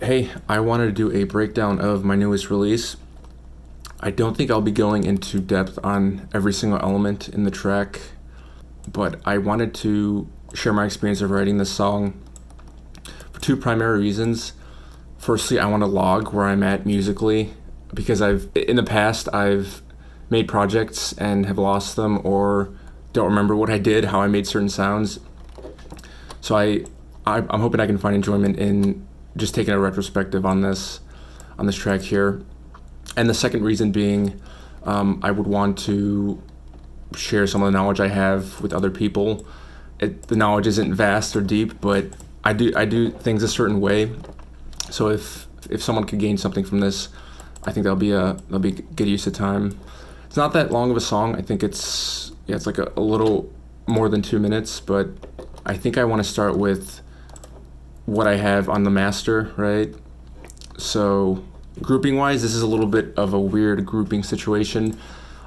Hey, I wanted to do a breakdown of my newest release. I don't think I'll be going into depth on every single element in the track, but I wanted to share my experience of writing this song for two primary reasons. Firstly, I want to log where I'm at musically because in the past I've made projects and have lost them or don't remember what I did, how I made certain sounds. So I'm hoping I can find enjoyment in just taking a retrospective on this track here. And the second reason being, I would want to share some of the knowledge I have with other people. The knowledge isn't vast or deep, but I do things a certain way. So if someone could gain something from this, I think that'll be good use of time. It's not that long of a song. I think it's like a little more than 2 minutes, but I think I want to start with what I have on the master, right? So grouping wise, this is a little bit of a weird grouping situation.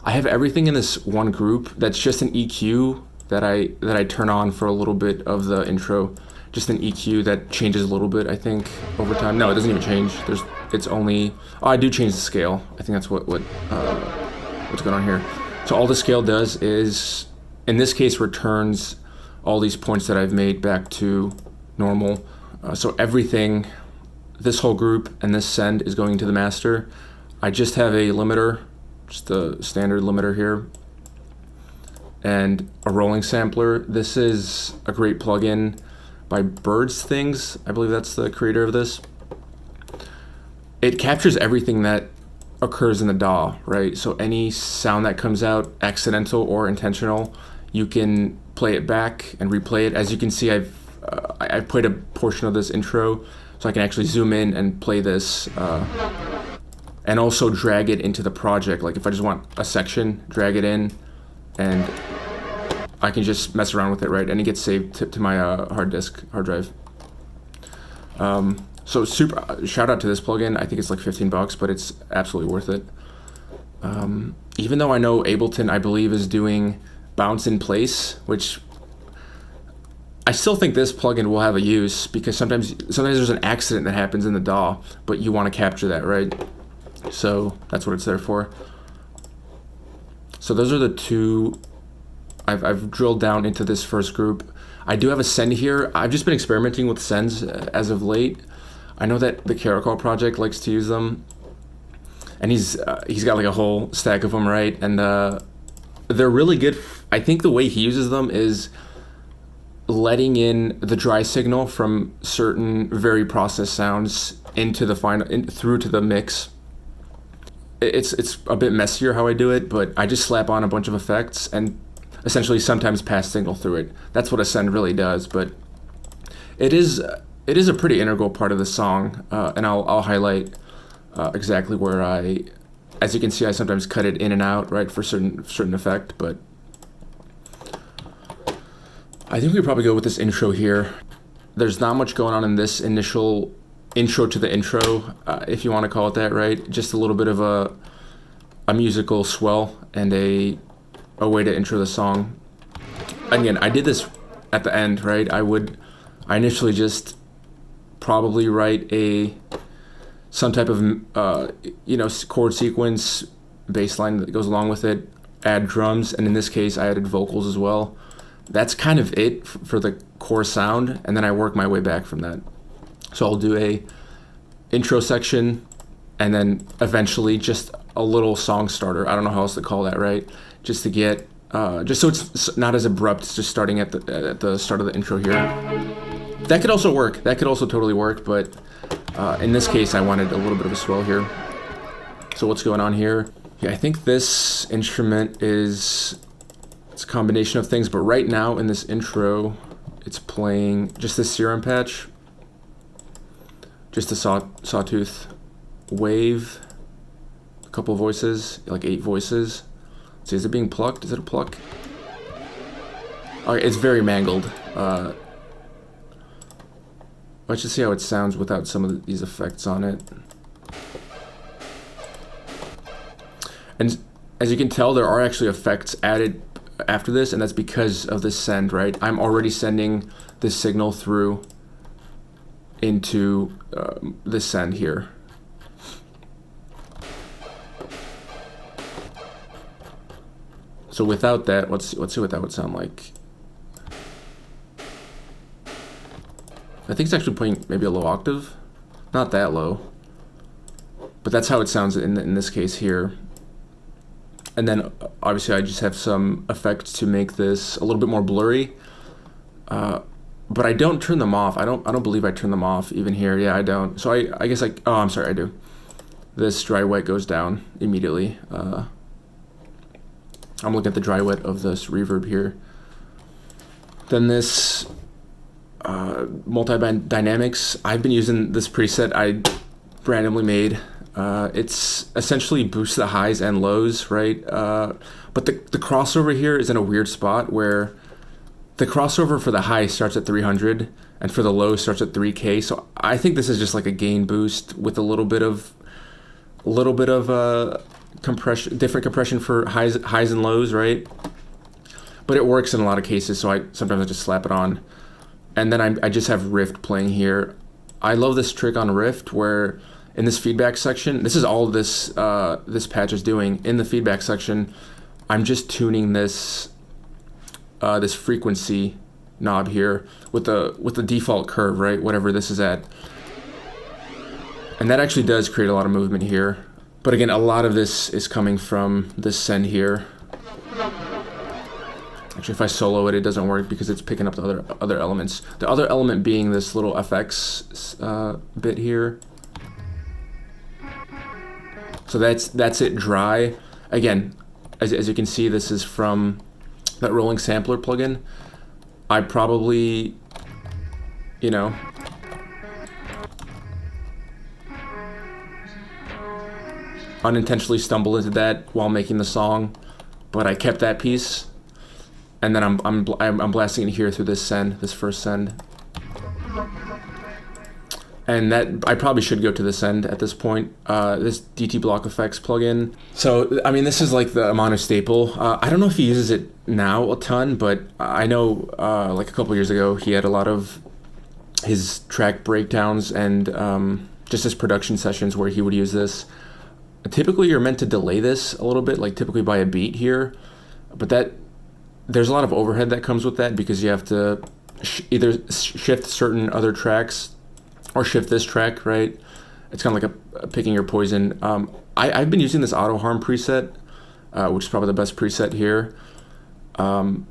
I have everything in this one group that's just an EQ that I turn on for a little bit of the intro. Just an EQ that changes a little bit, I think, over time. No, it doesn't even change. I do change the scale. I think that's what's going on here. So all the scale does is, in this case, returns all these points that I've made back to normal. So everything, this whole group and this send is going to the master. I just have a limiter, just a standard limiter here, and a rolling sampler. This is a great plugin by Birds Things. I believe that's the creator of this. It captures everything that occurs in the DAW, right? So any sound that comes out, accidental or intentional, you can play it back and replay it. As you can see, I've played a portion of this intro, so I can actually zoom in and play this, and also drag it into the project. Like if I just want a section, drag it in, and I can just mess around with it, right? And it gets saved to my hard drive. So super shout out to this plugin. I think it's like $15, but it's absolutely worth it. Even though I know Ableton, I believe, is doing bounce in place, which I still think this plugin will have a use because sometimes there's an accident that happens in the DAW, but you want to capture that, right? So that's what it's there for. So those are the two. I've drilled down into this first group. I do have a send here. I've just been experimenting with sends as of late. I know that the Caracol project likes to use them, and he's got like a whole stack of them, right? And they're really good. I think the way he uses them is letting in the dry signal from certain very processed sounds into the through to the mix. It's a bit messier how I do it, but I just slap on a bunch of effects and essentially sometimes pass signal through it. That's what a send really does, but it is a pretty integral part of the song, and I'll highlight exactly where as you can see, I sometimes cut it in and out, right, for certain effect, but I think we probably go with this intro here. There's not much going on in this initial intro to the intro, if you want to call it that, right? Just a little bit of a musical swell and a way to intro the song. Again, I did this at the end, right? I initially just probably write some type of chord sequence, bass line that goes along with it, add drums, and in this case I added vocals as well. That's kind of it for the core sound, and then I work my way back from that. So I'll do a intro section, and then eventually just a little song starter. I don't know how else to call that, right? Just to get, just so it's not as abrupt, it's just starting at the start of the intro here. That could also work. That could also totally work, but in this case, I wanted a little bit of a swell here. So what's going on here? Yeah, I think this instrument it's a combination of things, but right now in this intro, it's playing just this serum patch, just a sawtooth wave, a couple voices, like 8 voices. So is it being plucked? Is it a pluck? Okay, it's very mangled. Let's just see how it sounds without some of these effects on it. And as you can tell, there are actually effects added after this, and that's because of this send, right? I'm already sending this signal through into this send here. So without that, let's see what that would sound like. I think it's actually playing maybe a low octave, not that low, but that's how it sounds in this case here. And then obviously I just have some effects to make this a little bit more blurry, but I don't turn them off. I don't believe I turn them off even here. Yeah, I don't. So I guess oh, I'm sorry, I do. This dry wet goes down immediately. I'm looking at the dry wet of this reverb here. Then this multi-band dynamics, I've been using this preset I randomly made. It's essentially boosts the highs and lows, right? But the crossover here is in a weird spot where the crossover for the high starts at 300 and for the low starts at 3K. So I think this is just like a gain boost with a little bit of compression, different compression for highs and lows, right? But it works in a lot of cases, so sometimes I just slap it on. And then I just have Rift playing here. I love this trick on Rift where in this feedback section, this is all this patch is doing. In the feedback section, I'm just tuning this this frequency knob here with the default curve, right? Whatever this is at. And that actually does create a lot of movement here. But again, a lot of this is coming from this send here. Actually, if I solo it, it doesn't work because it's picking up the other elements. The other element being this little FX bit here. So that's it dry. Again, as you can see, this is from that rolling sampler plugin. I probably, unintentionally stumbled into that while making the song, but I kept that piece, and then I'm blasting it here through this first send, and that I probably should go to this send at this point. This DT Block Effects plugin. So I mean, this is like the Amano staple. I don't know if he uses it now a ton, but I know like a couple years ago he had a lot of his track breakdowns and just his production sessions where he would use this. Typically you're meant to delay this a little bit, like typically by a beat here, but there's a lot of overhead that comes with that because you have to either shift certain other tracks or shift this track, right? It's kind of like a picking your poison. I've been using this auto harm preset, which is probably the best preset here, and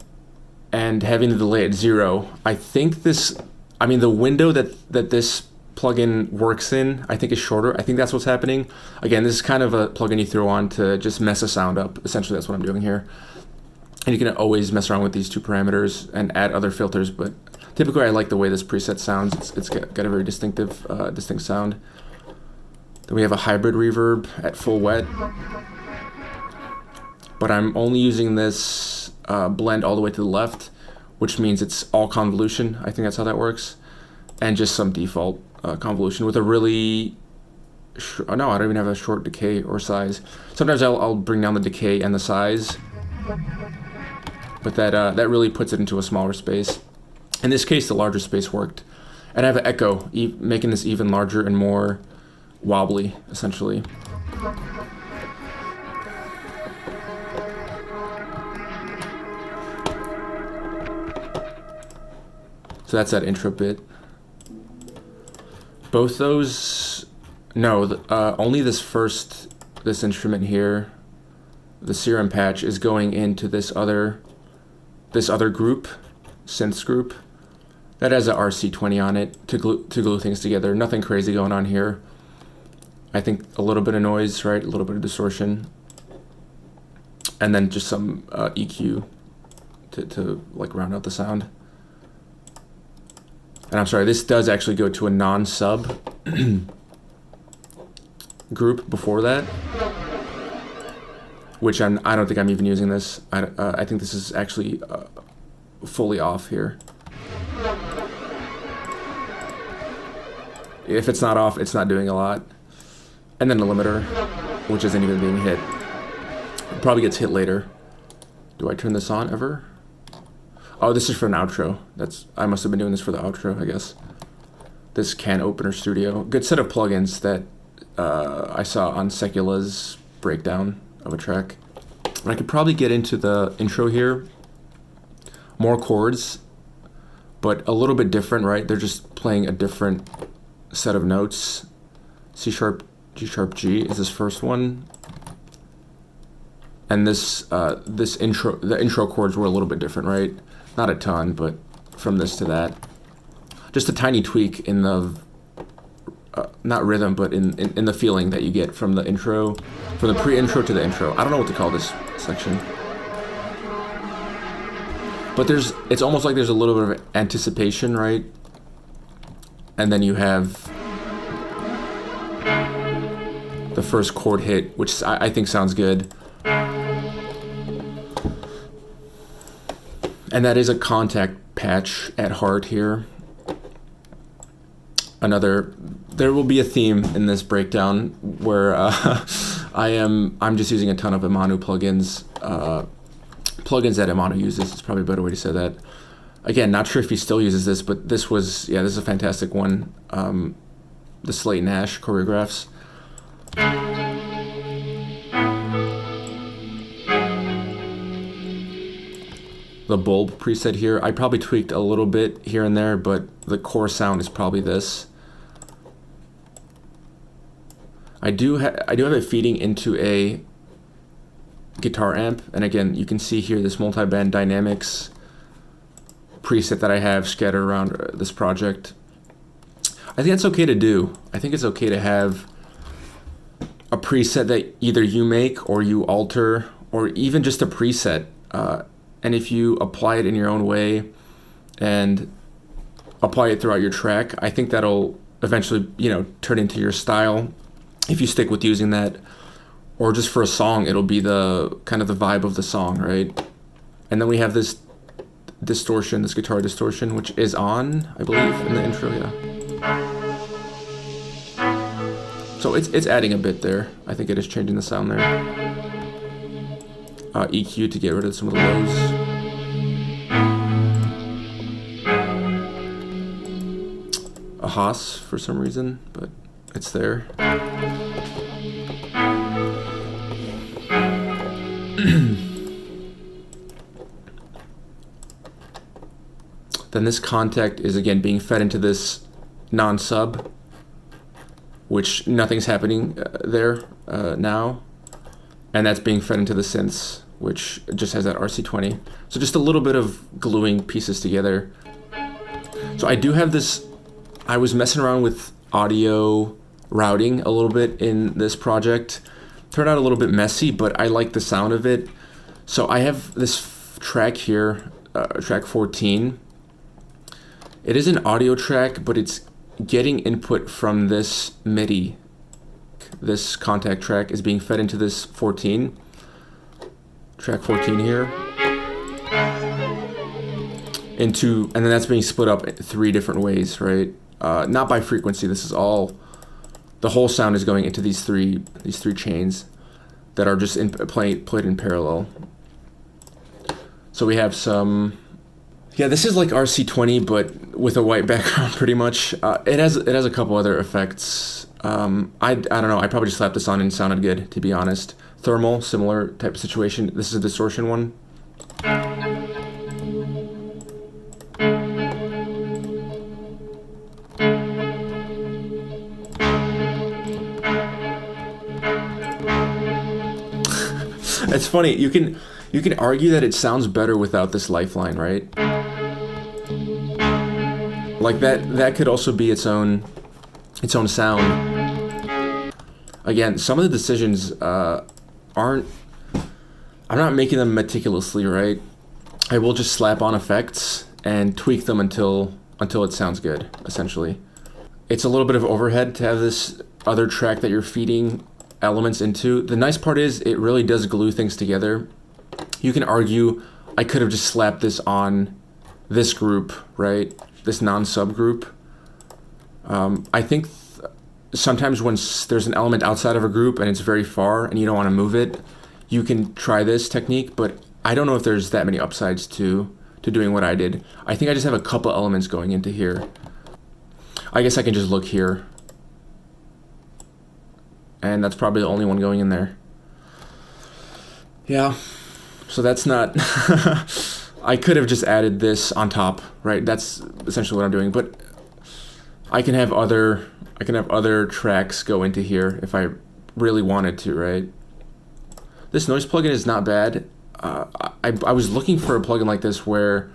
having the delay at 0. I think the window that this plugin works in, I think, is shorter. I think that's what's happening. Again, this is kind of a plugin you throw on to just mess a sound up. Essentially, that's what I'm doing here. And you can always mess around with these two parameters and add other filters, but typically I like the way this preset sounds. It's got a very distinct sound. Then we have a hybrid reverb at full wet, but I'm only using this blend all the way to the left, which means it's all convolution. I think that's how that works. And just some default convolution with a really no, I don't even have a short decay or size. Sometimes I'll bring down the decay and the size, but that really puts it into a smaller space. In this case, the larger space worked. And I have an echo, making this even larger and more wobbly, essentially. So that's that intro bit. Both those, no, only this instrument here, the serum patch, is going into this other group, synths group, that has a RC20 on it to glue things together. Nothing crazy going on here. I think a little bit of noise, right? A little bit of distortion, and then just some EQ to like round out the sound. And I'm sorry, this does actually go to a non-sub group before that, which I don't think I'm even using this. I think this is actually fully off here. If it's not off, it's not doing a lot. And then the limiter, which isn't even being hit. It probably gets hit later. Do I turn this on ever? Oh, this is for an outro. I must have been doing this for the outro, I guess. this Can Opener Studio. Good set of plugins that I saw on Secula's breakdown of a track. I could probably get into the intro here. More chords, but a little bit different, right? They're just playing a different set of notes. C sharp, G sharp, G is this first one. And the intro chords were a little bit different, right? Not a ton, but from this to that. Just a tiny tweak in the, not rhythm, but in the feeling that you get from the intro, from the pre-intro to the intro. I don't know what to call this section. But it's almost like there's a little bit of anticipation, right? And then you have the first chord hit, which I think sounds good. And that is a contact patch at heart here. There will be a theme in this breakdown where I'm just using a ton of Imanu plugins. Plugins that Imanu uses is probably a better way to say that. Again, not sure if he still uses this, but this is a fantastic one. The Slate Nash choreographs. The bulb preset here, I probably tweaked a little bit here and there, but the core sound is probably this. I do have it feeding into a guitar amp, and again, you can see here this multi-band dynamics preset that I have scattered around this project. I think that's okay to do. I think it's okay to have a preset that either you make or you alter, or even just a preset. And if you apply it in your own way and apply it throughout your track, I think that'll eventually, turn into your style if you stick with using that. Or just for a song, it'll be the kind of the vibe of the song, right? And then we have this distortion, this guitar distortion, which is on, I believe, in the intro, yeah. So it's adding a bit there. I think it is changing the sound there. EQ to get rid of some of the lows. A Haas for some reason, but it's there. Then this contact is again being fed into this non-sub, which nothing's happening there now. And that's being fed into the synths, which just has that RC20. So just a little bit of gluing pieces together. So I do have this, I was messing around with audio routing a little bit in this project. Turned out a little bit messy, but I like the sound of it. So I have this track here, track 14. It is an audio track, but it's getting input from this MIDI. This contact track is being fed into this 14, track 14 here, and then that's being split up in 3 different ways, right? Not by frequency. This is all, the whole sound is going into these three chains that are just played in parallel. So we have some, this is like RC20, but with a white background, pretty much. It has a couple other effects. I don't know, I probably just slapped this on and it sounded good, to be honest. Thermal, similar type of situation. This is a distortion one. It's funny, you can argue that it sounds better without this lifeline, right? Like that could also be its own sound. Again, some of the decisions I'm not making them meticulously, right? I will just slap on effects and tweak them until it sounds good, essentially. It's a little bit of overhead to have this other track that you're feeding elements into. The nice part is it really does glue things together. You can argue I could have just slapped this on this group, right? This non-subgroup. I think sometimes when there's an element outside of a group and it's very far and you don't want to move it, you can try this technique, but I don't know if there's that many upsides to doing what I did. I think I just have a couple elements going into here. I guess I can just look here. And that's probably the only one going in there. Yeah, so that's not... I could have just added this on top, right? That's essentially what I'm doing, but I can have other tracks go into here if I really wanted to, right? This noise plugin is not bad. I was looking for a plugin like this where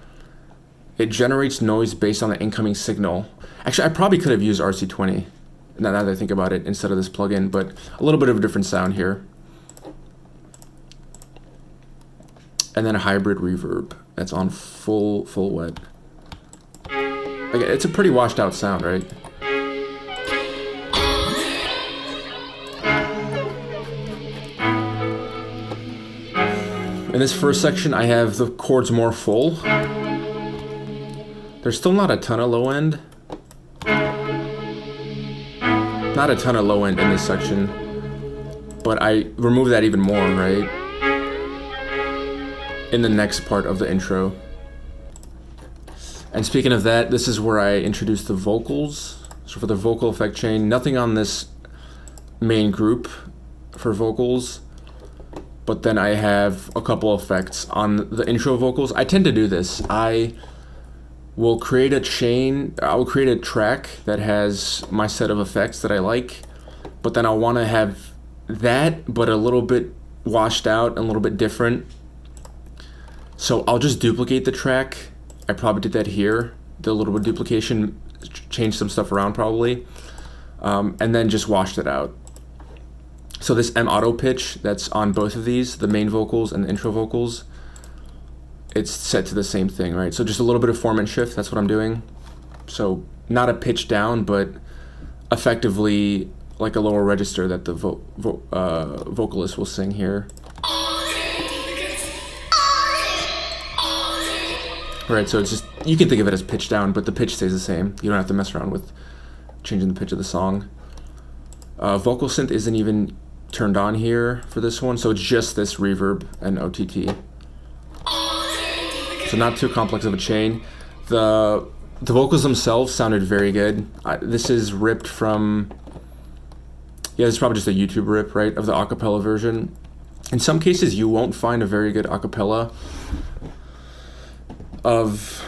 it generates noise based on the incoming signal. Actually, I probably could have used RC20, now that I think about it, instead of this plugin, but a little bit of a different sound here. And then a hybrid reverb that's on full wet. Like, it's a pretty washed out sound, right? In this first section, I have the chords more full. There's still not a ton of low end. Not a ton of low end in this section, but I remove that even more, right? In the next part of the intro. And speaking of that, this is where I introduce the vocals. So for the vocal effect chain, nothing on this main group for vocals, but then I have a couple effects on the intro vocals. I tend to do this. I will create a track that has my set of effects that I like, but then I want to have that, but a little bit washed out and a little bit different. So I'll just duplicate the track. I probably did that here. Did a little bit of duplication, changed some stuff around probably, and then just washed it out. So this M auto pitch that's on both of these, the main vocals and the intro vocals, it's set to the same thing, right? So just a little bit of form and shift, that's what I'm doing. So not a pitch down, but effectively like a lower register that the vocalist will sing here. Right, so it's just, you can think of it as pitch down, but the pitch stays the same. You don't have to mess around with changing the pitch of the song. Vocal synth isn't even turned on here for this one, so it's just this reverb and OTT. So not too complex of a chain. The vocals themselves sounded very good. This is ripped from, yeah, this is probably just a YouTube rip, right, of the acapella version. In some cases, you won't find a very good acapella of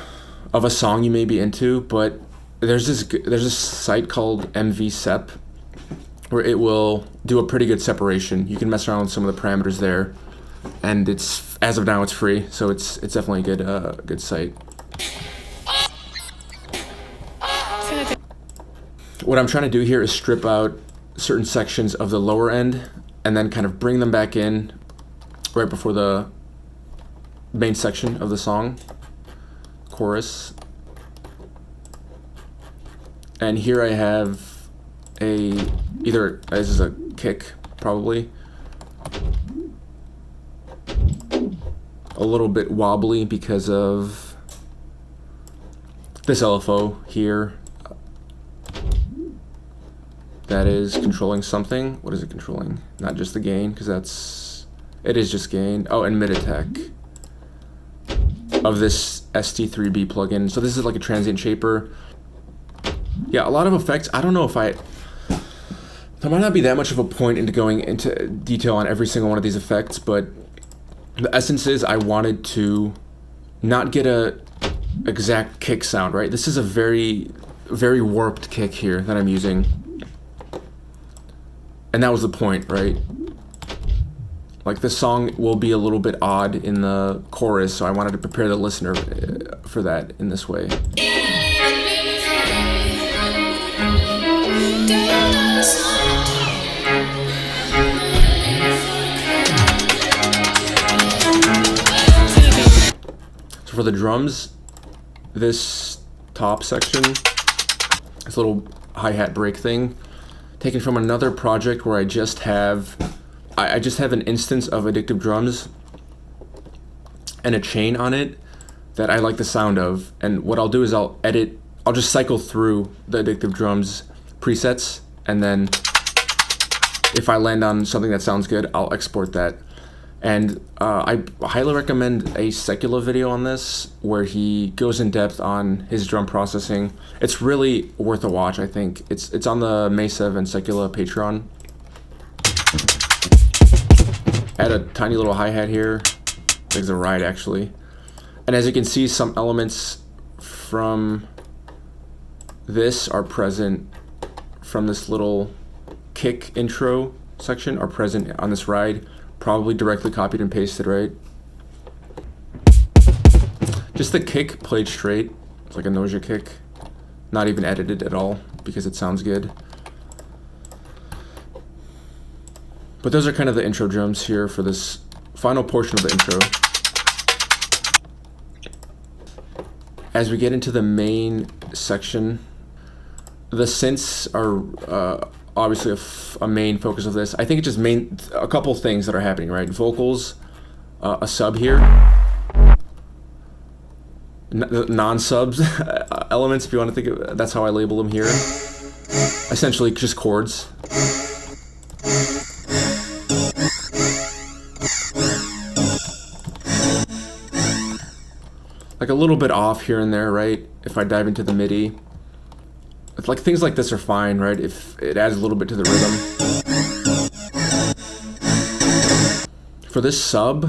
a song you may be into, but there's this site called MVSep where it will do a pretty good separation. You can mess around with some of the parameters there, and it's, as of now, it's free, so it's definitely a good site. What I'm trying to do here is strip out certain sections of the lower end and then kind of bring them back in right before the main section of the song, chorus. And here I have either this is a kick, probably a little bit wobbly because of this LFO here that is controlling something. What is it controlling? Not just the gain, because it is just gain. Oh, and mid attack of this ST3B plugin. So this is like a transient shaper. Yeah, a lot of effects. I don't know if there might not be that much of a point into going into detail on every single one of these effects, but the essence is I wanted to not get a exact kick sound, right? This is a very, very warped kick here that I'm using. And that was the point, right? Like, the song will be a little bit odd in the chorus, so I wanted to prepare the listener for that in this way. So for the drums, this top section, this little hi-hat break thing, taken from another project where I just have an instance of Addictive Drums and a chain on it that I like the sound of. And what I'll do is I'll just cycle through the Addictive Drums presets, and then if I land on something that sounds good, I'll export that. And I highly recommend a secular video on this where he goes in depth on his drum processing. It's really worth a watch, I think. It's on the Mesa and Secular Patreon. Add a tiny little hi-hat here. It's a ride, actually. And as you can see, some elements from this are present from this little kick intro section are present on this ride. Probably directly copied and pasted, right? Just the kick played straight. It's like a nausea kick. Not even edited at all because it sounds good. But those are kind of the intro drums here for this final portion of the intro. As we get into the main section, the synths are obviously a main focus of this. I think it's just a couple things that are happening, right? Vocals, a sub here, non-subs elements, if you want to think of, that's how I label them here. Essentially just chords. Like a little bit off here and there, right? If I dive into the MIDI. It's like things like this are fine, right? If it adds a little bit to the rhythm. For this sub,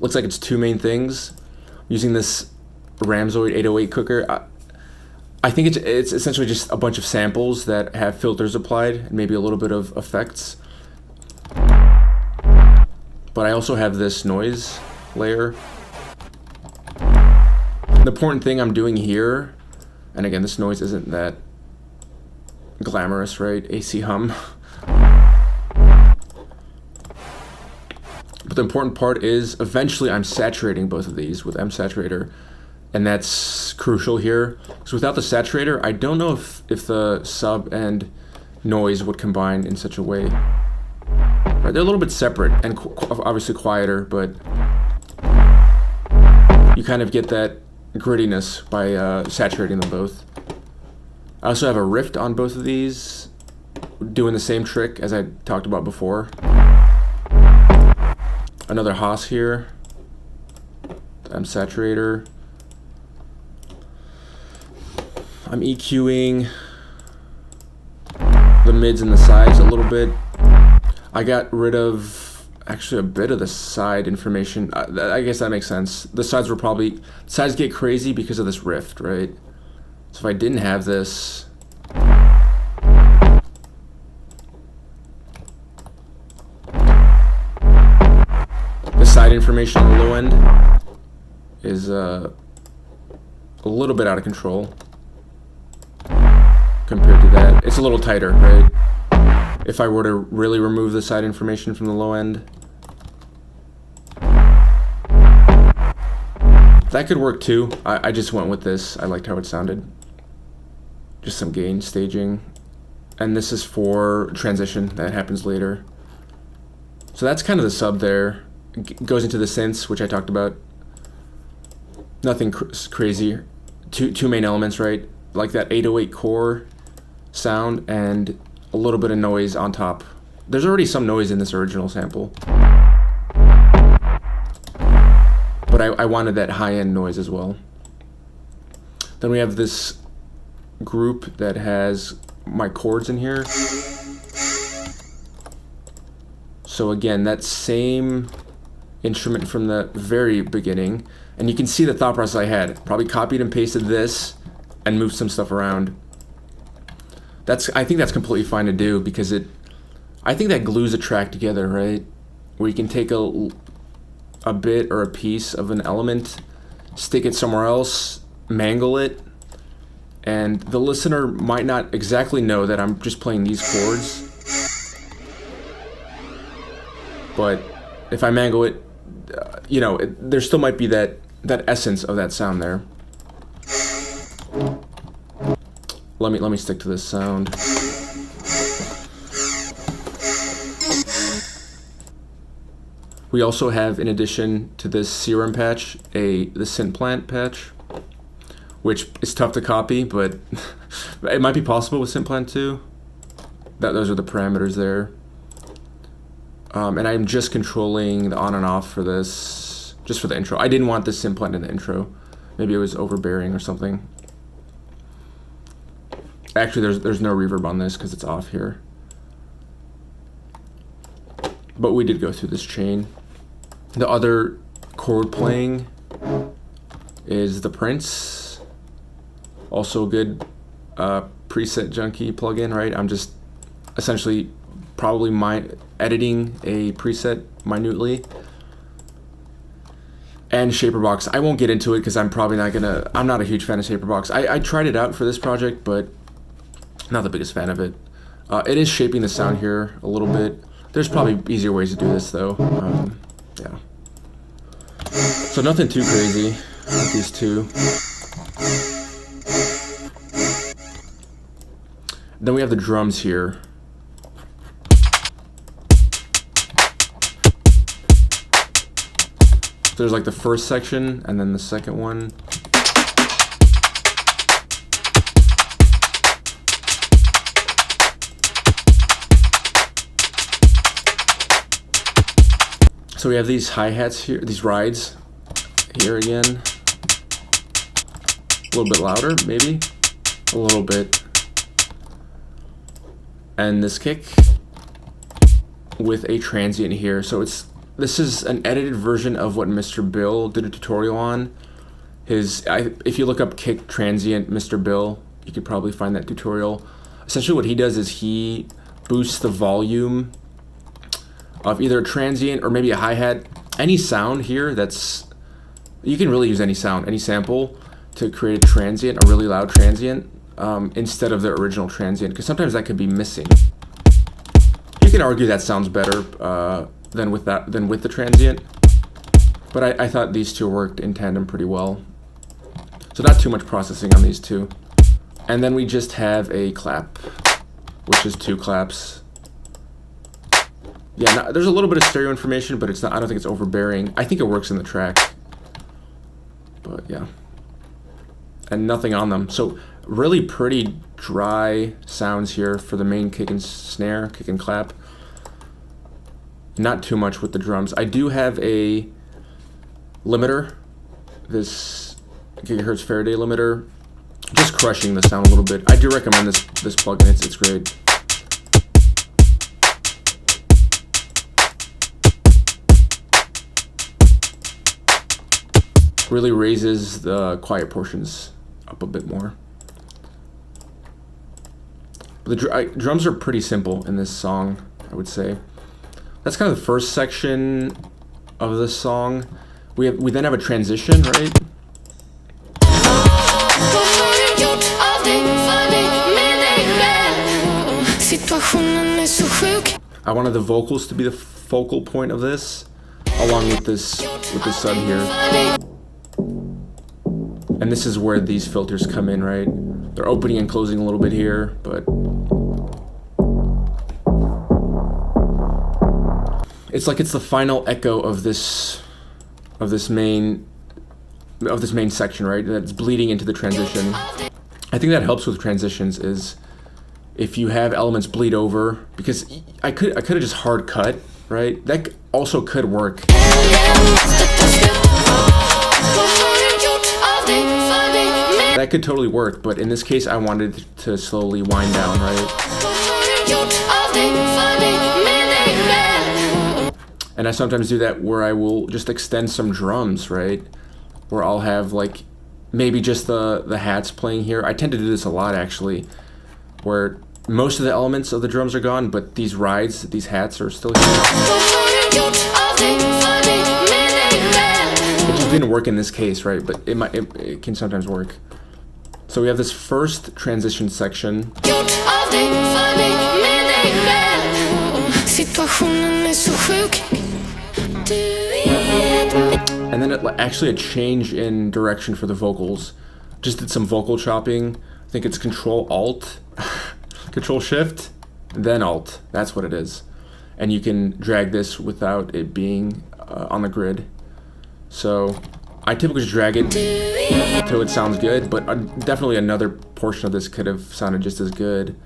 looks like it's two main things. Using this Ramzoid 808 cooker, I think it's essentially just a bunch of samples that have filters applied and maybe a little bit of effects. But I also have this noise layer. The important thing I'm doing here, and again, this noise isn't that glamorous, right? AC hum. But the important part is eventually I'm saturating both of these with M Saturator, and that's crucial here. So without the saturator, I don't know if the sub and noise would combine in such a way. Right, they're a little bit separate and obviously quieter, but you kind of get that grittiness by saturating them both. I also have a rift on both of these, doing the same trick as I talked about before. Another Haas here, M Saturator. I'm EQing the mids and the sides a little bit. I got rid of actually a bit of the side information. I guess that makes sense. The sides get crazy because of this rift, right? So if I didn't have this, the side information on the low end is a little bit out of control compared to that. It's a little tighter, right? If I were to really remove the side information from the low end, that could work too. I just went with this. I liked how it sounded. Just some gain staging. And this is for transition that happens later. So that's kind of the sub there. Goes into the synths, which I talked about. Nothing crazy. Two main elements, right? Like that 808 core sound and a little bit of noise on top. There's already some noise in this original sample. But I wanted that high-end noise as well. Then we have this group that has my chords in here. So again, that same instrument from the very beginning. And you can see the thought process I had. Probably copied and pasted this and moved some stuff around. I think that's completely fine to do because I think that glues a track together, right? Where you can take a bit or a piece of an element, stick it somewhere else, mangle it, and the listener might not exactly know that I'm just playing these chords. But if I mangle it, there still might be that essence of that sound there. Let me stick to this sound. We also have, in addition to this serum patch, the synth plant patch, which is tough to copy, but it might be possible with synth plant too. Those are the parameters there. And I'm just controlling the on and off for this, just for the intro. I didn't want this implant in the intro. Maybe it was overbearing or something. Actually, there's no reverb on this because it's off here. But we did go through this chain. The other chord playing is the Prince. Also a good preset junkie plugin, right? I'm just essentially probably editing a preset minutely. And Shaperbox. I won't get into it because I'm not a huge fan of Shaperbox. I tried it out for this project, but not the biggest fan of it. It is shaping the sound here a little bit. There's probably easier ways to do this though. Yeah. So nothing too crazy with these two. Then we have the drums here. So there's like the first section and then the second one. So we have these hi-hats here, these rides here again. A little bit louder, maybe. A little bit. And this kick with a transient here. So this is an edited version of what Mr. Bill did a tutorial on. If you look up kick transient Mr. Bill, you could probably find that tutorial. Essentially what he does is he boosts the volume of either a transient or maybe a hi-hat. Any sound here you can really use any sound, any sample to create a transient, a really loud transient, instead of the original transient, because sometimes that could be missing. You can argue that sounds better than with the transient, but I thought these two worked in tandem pretty well. So not too much processing on these two. And then we just have a clap, which is 2 claps. Yeah, there's a little bit of stereo information, but I don't think it's overbearing. I think it works in the track. But yeah. And nothing on them. So really pretty dry sounds here for the main kick and snare, kick and clap. Not too much with the drums. I do have a limiter, this gigahertz Faraday limiter, just crushing the sound a little bit. I do recommend this plugin. It's great. Really raises the quiet portions up a bit more. But the drums are pretty simple in this song, I would say. That's kind of the first section of this song. We then have a transition, right? I wanted the vocals to be the focal point of this, along with this sub here. And this is where these filters come in, right? They're opening and closing a little bit here, but it's like it's the final echo of this main section, right? That's bleeding into the transition. I think that helps with transitions is if you have elements bleed over, because I could have just hard cut, right? That also could work. That could totally work, but in this case I wanted to slowly wind down, right? And I sometimes do that where I will just extend some drums, right? Where I'll have like maybe just the hats playing here. I tend to do this a lot actually, where most of the elements of the drums are gone, but these rides, these hats are still here. It just didn't work in this case, right? But it can sometimes work. So we have this first transition section. And then actually a change in direction for the vocals. Just did some vocal chopping. I think it's Control-Alt, Control-Shift, then Alt. That's what it is. And you can drag this without it being on the grid. So I typically just drag it until it sounds good, but definitely another portion of this could have sounded just as good.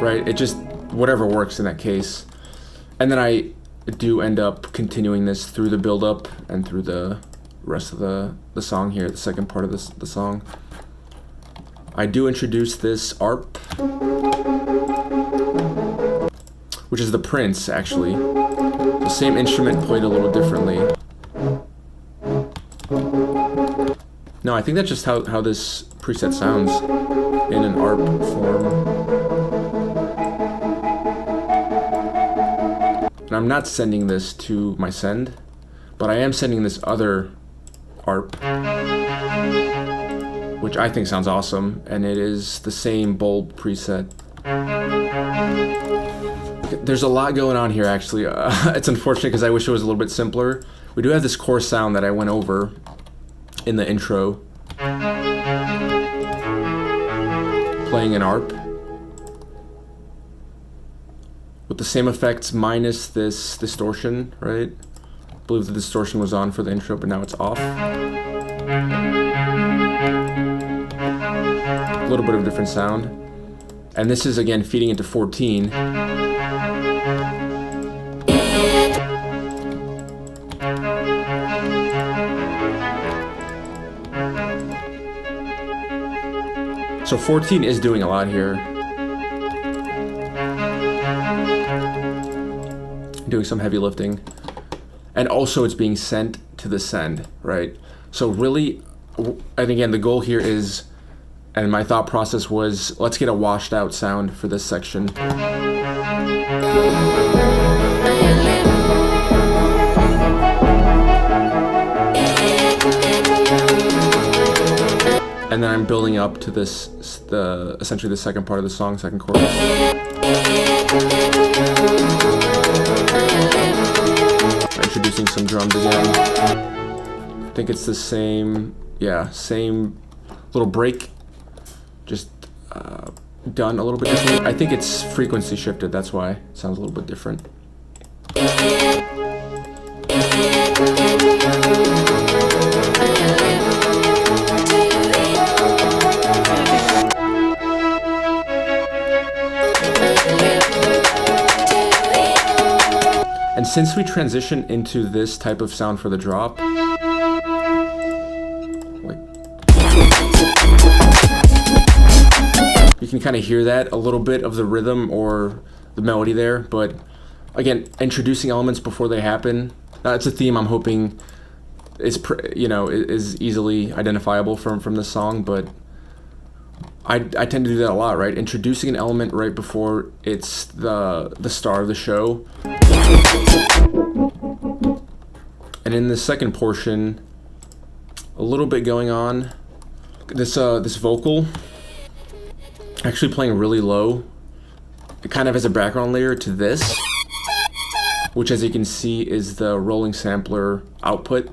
right? It just, whatever works in that case. And then I do end up continuing this through the build-up and through the rest of the song here, the second part of the song. I do introduce this ARP, which is the Prince, actually. The same instrument played a little differently. No, I think that's just how this preset sounds in an ARP form. And I'm not sending this to my send, but I am sending this other ARP, which I think sounds awesome, and it is the same bold preset. There's a lot going on here, actually. It's unfortunate because I wish it was a little bit simpler. We do have this core sound that I went over in the intro, playing an ARP with the same effects minus this distortion, right? I believe the distortion was on for the intro, but now it's off. A little bit of a different sound. And this is, again, feeding into 14. So 14 is doing a lot here. Doing some heavy lifting. And also it's being sent to the send, right? So really, and again, the goal here is, and my thought process was, let's get a washed out sound for this section. And then I'm building up to this, essentially the second part of the song, second chorus. Introducing some drums again. I think it's the same, yeah, same little break, just done a little bit differently. I think it's frequency shifted, that's why it sounds a little bit different. And since we transition into this type of sound for the drop, like, you can kind of hear that, a little bit of the rhythm or the melody there, but again, introducing elements before they happen, that's a theme I'm hoping is, is easily identifiable from the song, but I tend to do that a lot, right? Introducing an element right before it's the star of the show. And in the second portion, a little bit going on. This vocal, actually playing really low. It kind of has a background layer to this, which, as you can see, is the rolling sampler output.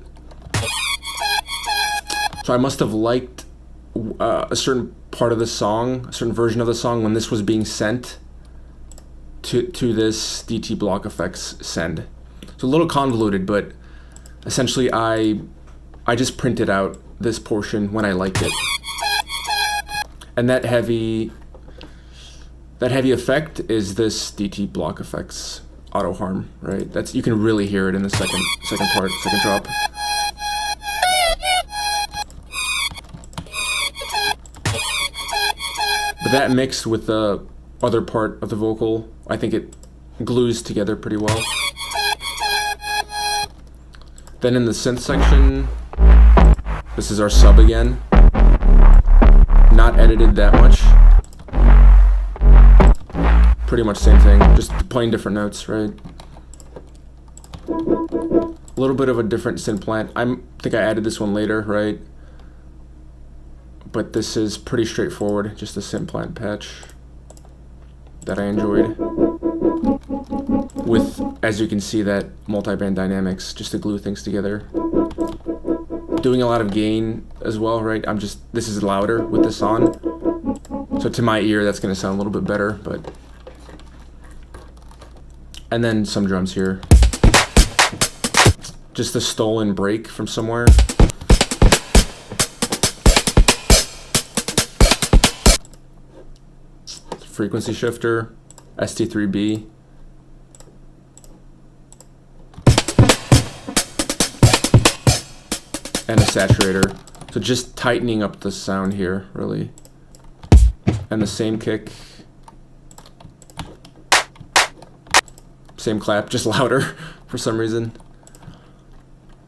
So I must have liked a certain part of the song, a certain version of the song, when this was being sent to this DT block effects send. It's a little convoluted, but essentially I just printed out this portion when I liked it. And that heavy effect is this DT block effects auto harm, right? That's, you can really hear it in the second part, second drop. But that mixed with the other part of the vocal, I think it glues together pretty well. Then in the synth section, this is our sub again. Not edited that much. Pretty much same thing, just playing different notes, right? A little bit of a different synth plant. I think I added this one later, right? But this is pretty straightforward, just a synth plant patch that I enjoyed. With, as you can see, that multi-band dynamics, just to glue things together. Doing a lot of gain as well, right? This is louder with this on. So to my ear, that's gonna sound a little bit better, but. And then some drums here. Just a stolen break from somewhere. Frequency shifter, ST3B. And a saturator. So just tightening up the sound here, really. And the same kick. Same clap, just louder for some reason.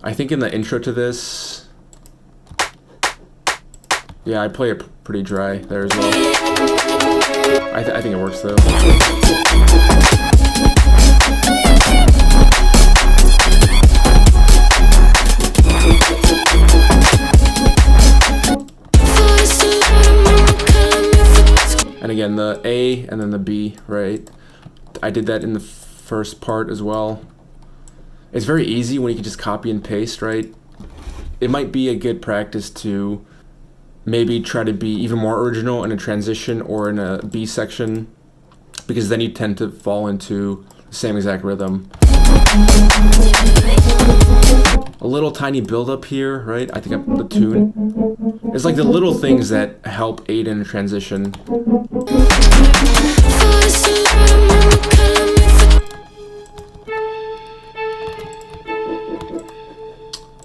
I think in the intro to this, yeah, I play it pretty dry there as well. I think it works though. And again, the A and then the B, right? I did that in the first part as well. It's very easy when you can just copy and paste, right? It might be a good practice to maybe try to be even more original in a transition or in a B section, because then you tend to fall into the same exact rhythm. A little tiny build up here, right? I think the tune. It's like the little things that help aid in a transition.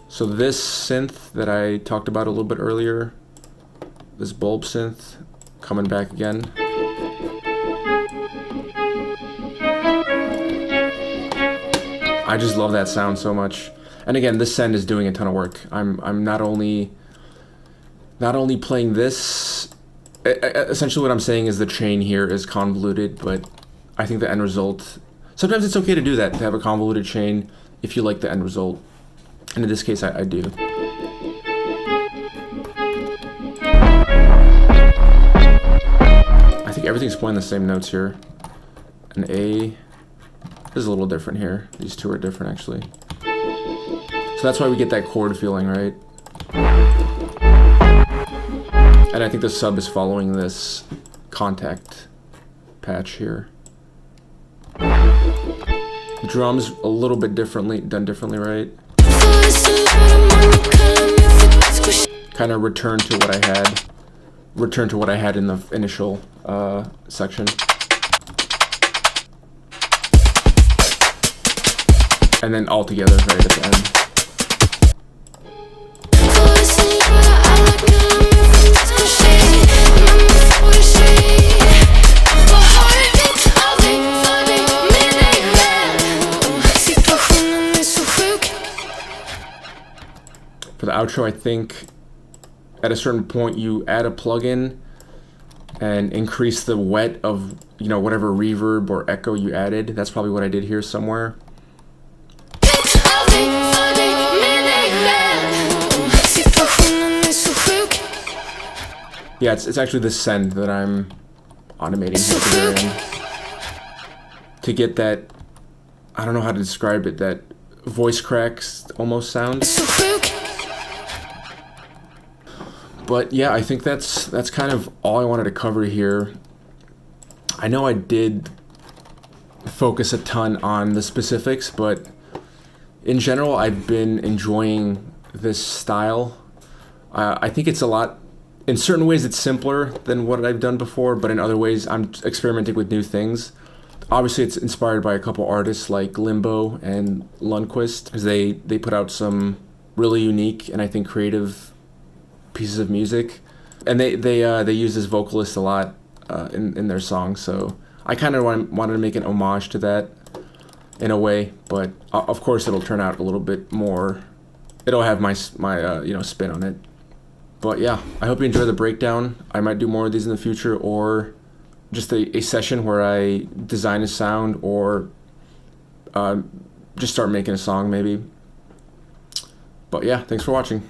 So this synth that I talked about a little bit earlier, this bulb synth, coming back again. I just love that sound so much. And again, this send is doing a ton of work. I'm not only playing this. Essentially, what I'm saying is the chain here is convoluted, but I think the end result. Sometimes it's okay to do that, to have a convoluted chain if you like the end result. And in this case, I do. I think everything's playing the same notes here. An A is a little different here. These two are different, actually. So that's why we get that chord feeling, right? And I think the sub is following this contact patch here. Drums a little bit differently, done differently, right? Kind of return to what I had in the initial section. And then all together right at the end. For the outro, I think at a certain point you add a plugin and increase the wet of, you know, whatever reverb or echo you added. That's probably what I did here somewhere. Yeah, it's actually the send that I'm automating here at the very end. To get that, I don't know how to describe it, that voice cracks almost sound. But yeah, I think that's kind of all I wanted to cover here. I know I did focus a ton on the specifics, but in general, I've been enjoying this style. I think it's a lot, in certain ways it's simpler than what I've done before, but in other ways I'm experimenting with new things. Obviously it's inspired by a couple artists like Limbo and Lundquist, because they put out some really unique and I think creative pieces of music, and they use this vocalist a lot in their songs, so I kind of wanted to make an homage to that in a way, but of course it'll turn out a little bit more, it'll have my spin on it. But yeah, I hope you enjoy the breakdown. I might do more of these in the future, or just a session where I design a sound, or just start making a song maybe. But yeah, thanks for watching.